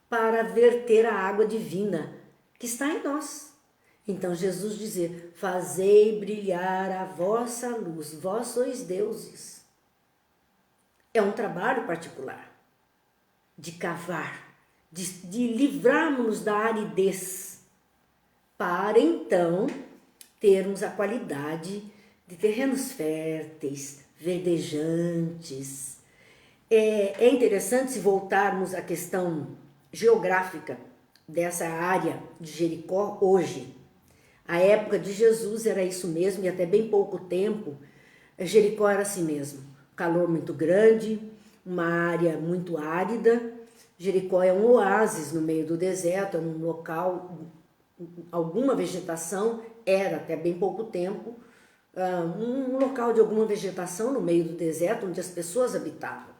para verter a água divina que está em nós. Então Jesus dizer, fazei brilhar a vossa luz, vós sois deuses. É um trabalho particular de cavar, de livrarmos-nos da aridez, para então termos a qualidade de terrenos férteis, verdejantes. É interessante se voltarmos à questão geográfica dessa área de Jericó hoje. A época de Jesus era isso mesmo, e até bem pouco tempo, Jericó era assim mesmo. Calor muito grande, uma área muito árida. Jericó é um oásis no meio do deserto, é um local, alguma vegetação, era até bem pouco tempo, um local de alguma vegetação no meio do deserto, onde as pessoas habitavam.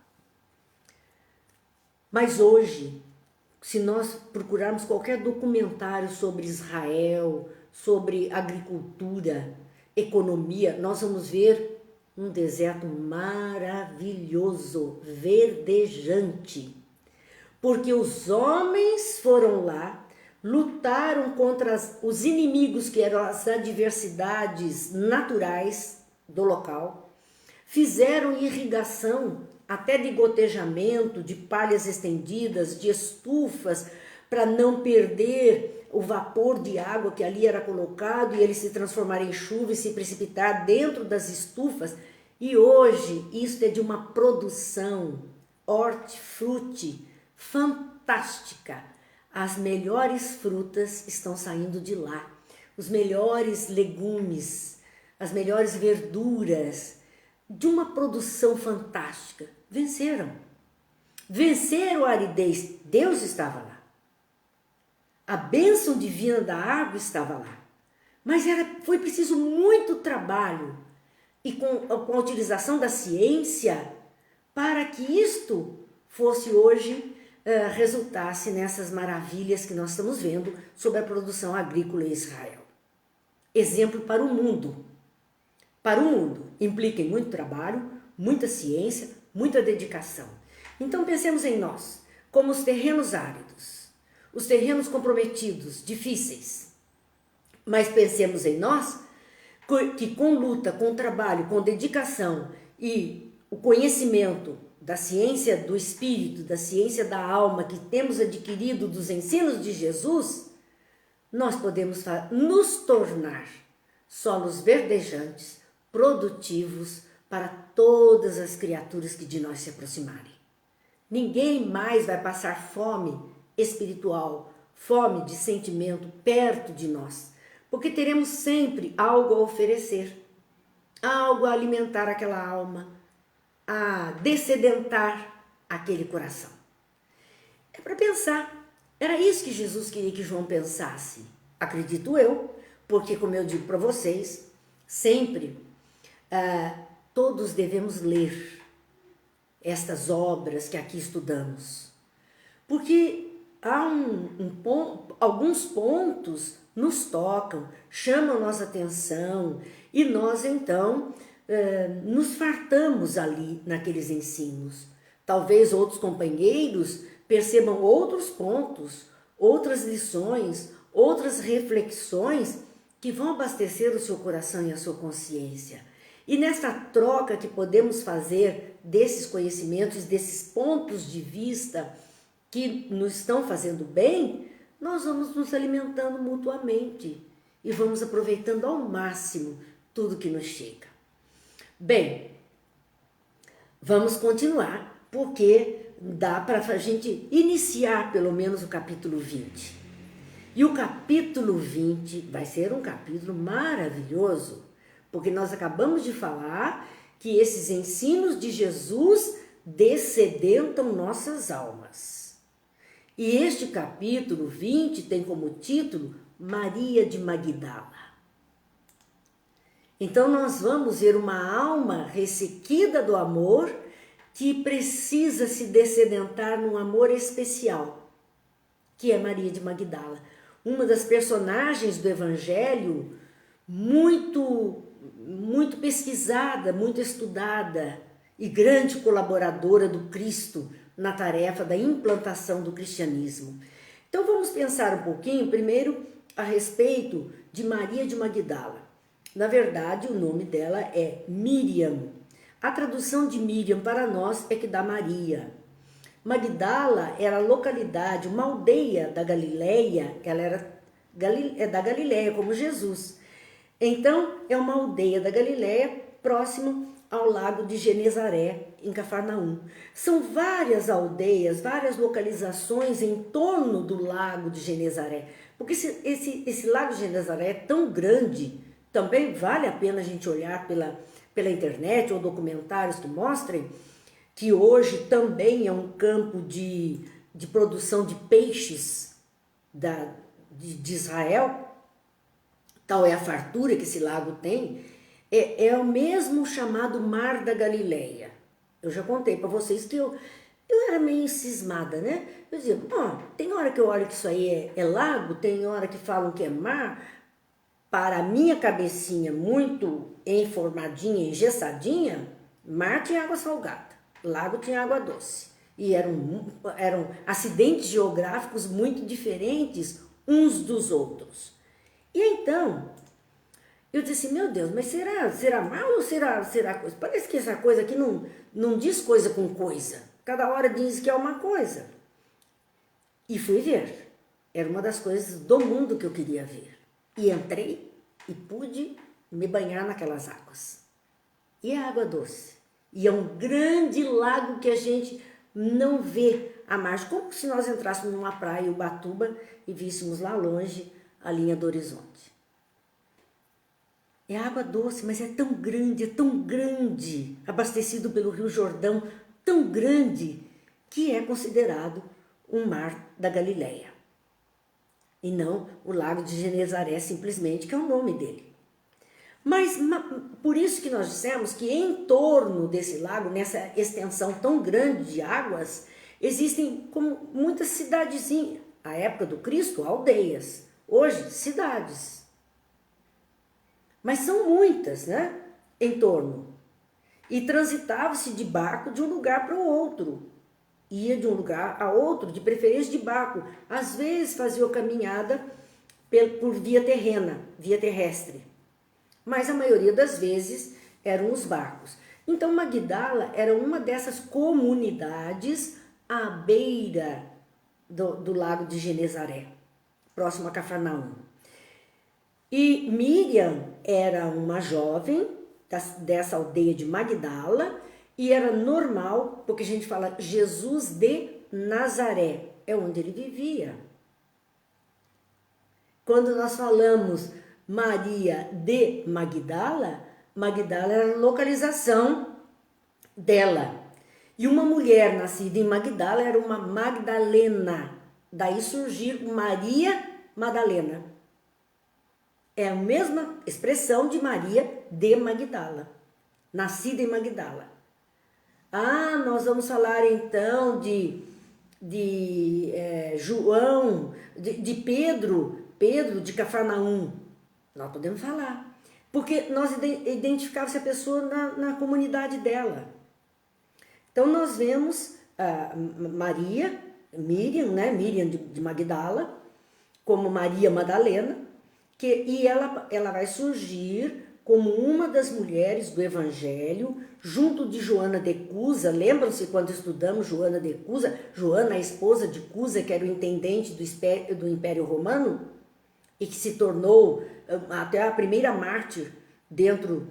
Mas hoje, se nós procurarmos qualquer documentário sobre Israel, sobre agricultura, economia, nós vamos ver um deserto maravilhoso, verdejante. Porque os homens foram lá, lutaram contra os inimigos que eram as adversidades naturais do local, fizeram irrigação até de gotejamento, de palhas estendidas, de estufas, para não perder o vapor de água que ali era colocado e ele se transformar em chuva e se precipitar dentro das estufas. E hoje isso é de uma produção hortifruti fantástica. As melhores frutas estão saindo de lá, os melhores legumes, as melhores verduras, de uma produção fantástica. Venceram a aridez, Deus estava lá. A bênção divina da água estava lá, mas foi preciso muito trabalho e com a utilização da ciência para que isto fosse hoje, resultasse nessas maravilhas que nós estamos vendo sobre a produção agrícola em Israel. Exemplo para o mundo. Para o mundo, implica em muito trabalho, muita ciência, muita dedicação. Então pensemos em nós, como os terrenos áridos, os terrenos comprometidos, difíceis. Mas pensemos em nós, que com luta, com trabalho, com dedicação e o conhecimento da ciência do espírito, da ciência da alma que temos adquirido dos ensinos de Jesus, nós podemos nos tornar solos verdejantes, produtivos para todas as criaturas que de nós se aproximarem. Ninguém mais vai passar fome espiritual, fome de sentimento perto de nós, porque teremos sempre algo a oferecer, algo a alimentar aquela alma, a dessedentar aquele coração. É para pensar. Era isso que Jesus queria que João pensasse. Acredito eu, porque como eu digo para vocês, sempre todos devemos ler estas obras que aqui estudamos. Porque há alguns pontos nos tocam, chamam nossa atenção e nós então nos fartamos ali naqueles ensinos. Talvez outros companheiros percebam outros pontos, outras lições, outras reflexões que vão abastecer o seu coração e a sua consciência. E nessa troca que podemos fazer desses conhecimentos, desses pontos de vista que nos estão fazendo bem, nós vamos nos alimentando mutuamente e vamos aproveitando ao máximo tudo que nos chega. Bem, vamos continuar, porque dá para a gente iniciar pelo menos o capítulo 20. E o capítulo 20 vai ser um capítulo maravilhoso, porque nós acabamos de falar que esses ensinos de Jesus descedentam nossas almas. E este capítulo 20 tem como título Maria de Magdala. Então nós vamos ver uma alma ressequida do amor que precisa se descedentar num amor especial, que é Maria de Magdala. Uma das personagens do Evangelho muito pesquisada, muito estudada e grande colaboradora do Cristo na tarefa da implantação do cristianismo. Então vamos pensar um pouquinho primeiro a respeito de Maria de Magdala. Na verdade, o nome dela é Miriam. A tradução de Miriam para nós é que dá Maria. Magdala era a localidade, uma aldeia da Galileia, ela era da Galileia, como Jesus. Então, é uma aldeia da Galileia, próximo ao lago de Genezaré, em Cafarnaum. São várias aldeias, várias localizações em torno do lago de Genezaré, porque esse lago de Genezaré é tão grande, também vale a pena a gente olhar pela internet ou documentários que mostrem que hoje também é um campo de produção de peixes de Israel. Tal é a fartura que esse lago tem, é o mesmo chamado Mar da Galileia. Eu já contei para vocês que eu era meio cismada, né? Eu dizia, tem hora que eu olho que isso aí é lago, tem hora que falam que é mar. Para a minha cabecinha muito enformadinha, engessadinha, mar tinha água salgada, lago tinha água doce. E eram acidentes geográficos muito diferentes uns dos outros. E então, eu disse assim, meu Deus, mas será mal ou será coisa? Parece que essa coisa aqui não diz coisa com coisa. Cada hora diz que é uma coisa. E fui ver. Era uma das coisas do mundo que eu queria ver. E entrei e pude me banhar naquelas águas. E a água doce. E é um grande lago que a gente não vê a margem. Como se nós entrássemos numa praia, Ubatuba, e víssemos lá longe a linha do horizonte. É água doce, mas é tão grande, abastecido pelo Rio Jordão, tão grande, que é considerado um mar da Galileia. E não o lago de Genezaré, simplesmente, que é o nome dele. Mas por isso que nós dissemos que em torno desse lago, nessa extensão tão grande de águas, existem como muitas cidadezinhas. À época do Cristo, aldeias. Hoje, cidades. Mas são muitas, né? Em torno. E transitava-se de barco de um lugar para o outro. Ia de um lugar a outro, de preferência de barco. Às vezes fazia a caminhada por via terrestre. Mas a maioria das vezes eram os barcos. Então Magdala era uma dessas comunidades à beira do lago de Genezaré, próximo a Cafarnaum. E Miriam era uma jovem dessa aldeia de Magdala e era normal, porque a gente fala Jesus de Nazaré, é onde ele vivia. Quando nós falamos Maria de Magdala, Magdala era a localização dela. E uma mulher nascida em Magdala era uma Magdalena. Daí surgiu Maria Madalena. É a mesma expressão de Maria de Magdala, nascida em Magdala. Nós vamos falar então de João, de Pedro de Cafarnaum. Nós podemos falar. Porque nós identificávamos a pessoa na comunidade dela. Então nós vemos Miriam, né? Miriam de Magdala, como Maria Madalena, e ela vai surgir como uma das mulheres do Evangelho, junto de Joana de Cusa. Lembram-se quando estudamos Joana de Cusa? Joana, a esposa de Cusa, que era o intendente do Império Romano, e que se tornou até a primeira mártir dentro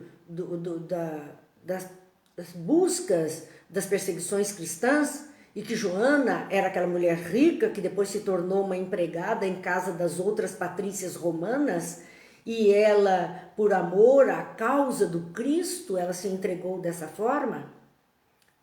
das buscas das perseguições cristãs, e que Joana era aquela mulher rica que depois se tornou uma empregada em casa das outras patrícias romanas, e ela, por amor à causa do Cristo, ela se entregou dessa forma.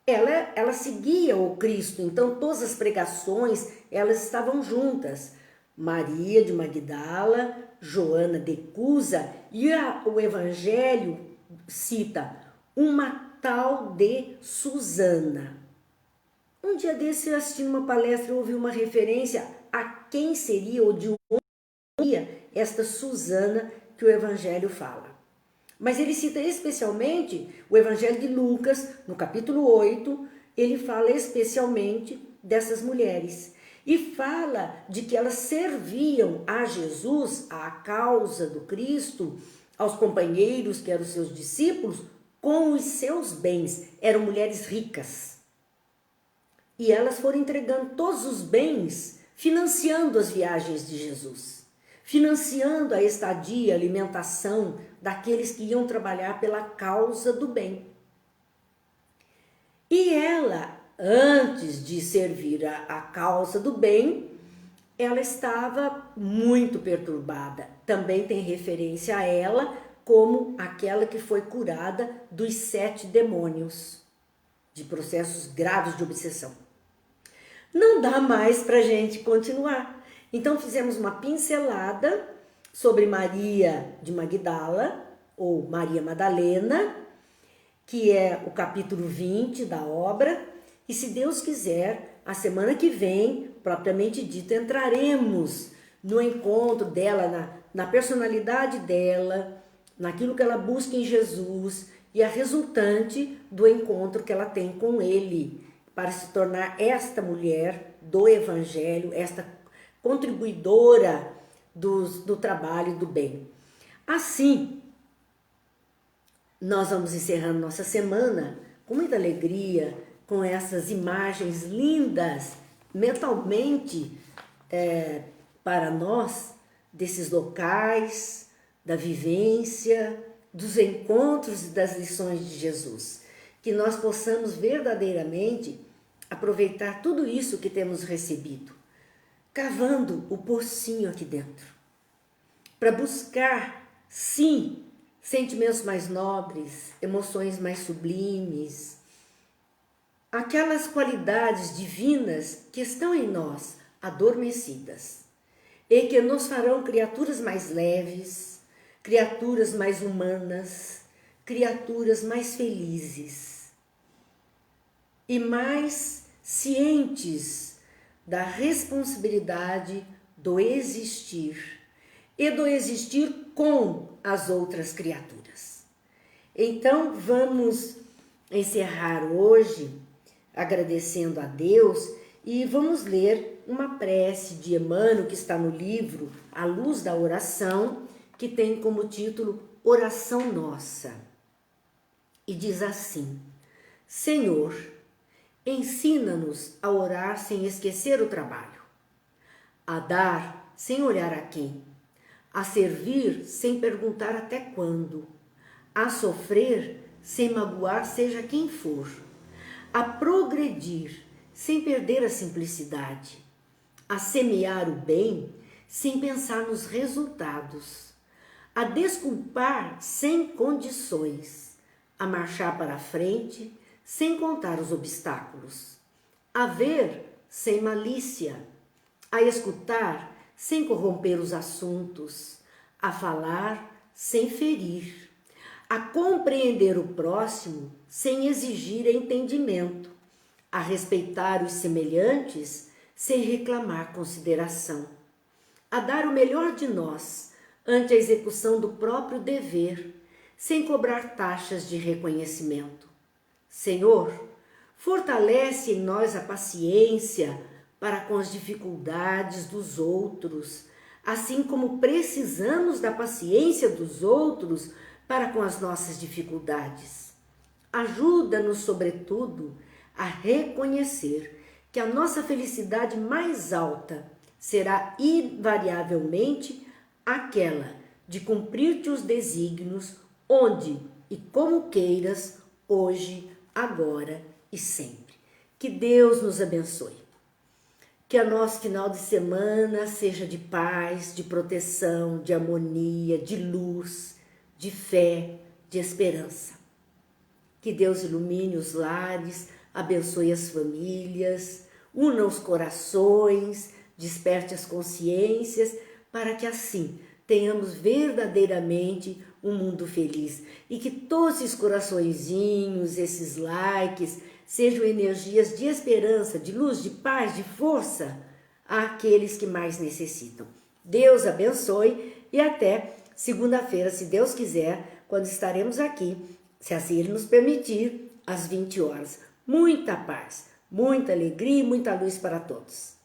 Ela seguia o Cristo, então todas as pregações, elas estavam juntas. Maria de Magdala, Joana de Cusa, e o Evangelho cita uma tal de Susana. Um dia desse, eu assistindo uma palestra, eu ouvi uma referência a quem seria ou de onde seria esta Susana que o Evangelho fala. Mas ele cita especialmente o Evangelho de Lucas, no capítulo 8, ele fala especialmente dessas mulheres. E fala de que elas serviam a Jesus, à causa do Cristo, aos companheiros que eram seus discípulos, com os seus bens. Eram mulheres ricas. E elas foram entregando todos os bens, financiando as viagens de Jesus, financiando a estadia, a alimentação daqueles que iam trabalhar pela causa do bem. E ela, antes de servir a causa do bem, ela estava muito perturbada. Também tem referência a ela como aquela que foi curada dos 7 demônios, de processos graves de obsessão. Não dá mais para a gente continuar. Então fizemos uma pincelada sobre Maria de Magdala, ou Maria Madalena, que é o capítulo 20 da obra, e se Deus quiser, a semana que vem, propriamente dito, entraremos no encontro dela, na personalidade dela, naquilo que ela busca em Jesus e a resultante do encontro que ela tem com Ele, para se tornar esta mulher do Evangelho, esta contribuidora do trabalho do bem. Assim, nós vamos encerrando nossa semana com muita alegria, com essas imagens lindas, mentalmente, para nós, desses locais, da vivência, dos encontros e das lições de Jesus. Que nós possamos verdadeiramente aproveitar tudo isso que temos recebido, cavando o pocinho aqui dentro, para buscar, sim, sentimentos mais nobres, emoções mais sublimes, aquelas qualidades divinas que estão em nós, adormecidas, e que nos farão criaturas mais leves, criaturas mais humanas, criaturas mais felizes e mais cientes da responsabilidade do existir e do existir com as outras criaturas. Então vamos encerrar hoje agradecendo a Deus e vamos ler uma prece de Emmanuel que está no livro A Luz da Oração, que tem como título Oração Nossa. E diz assim: Senhor, ensina-nos a orar sem esquecer o trabalho, a dar sem olhar a quem, a servir sem perguntar até quando, a sofrer sem magoar seja quem for, a progredir sem perder a simplicidade, a semear o bem sem pensar nos resultados, a desculpar sem condições, a marchar para a frente sem contar os obstáculos, a ver sem malícia, a escutar sem corromper os assuntos, a falar sem ferir, a compreender o próximo sem exigir entendimento, a respeitar os semelhantes sem reclamar consideração, a dar o melhor de nós ante a execução do próprio dever, sem cobrar taxas de reconhecimento. Senhor, fortalece em nós a paciência para com as dificuldades dos outros, assim como precisamos da paciência dos outros para com as nossas dificuldades. Ajuda-nos, sobretudo, a reconhecer que a nossa felicidade mais alta será invariavelmente aquela de cumprir-te os desígnios onde e como queiras, hoje, agora e sempre. Que Deus nos abençoe. Que o nosso final de semana seja de paz, de proteção, de harmonia, de luz, de fé, de esperança. Que Deus ilumine os lares, abençoe as famílias, una os corações, desperte as consciências, para que assim tenhamos verdadeiramente um mundo feliz. E que todos esses coraçõezinhos, esses likes, sejam energias de esperança, de luz, de paz, de força àqueles que mais necessitam. Deus abençoe e até segunda-feira, se Deus quiser, quando estaremos aqui, se assim Ele nos permitir, às 20 horas. Muita paz, muita alegria e muita luz para todos.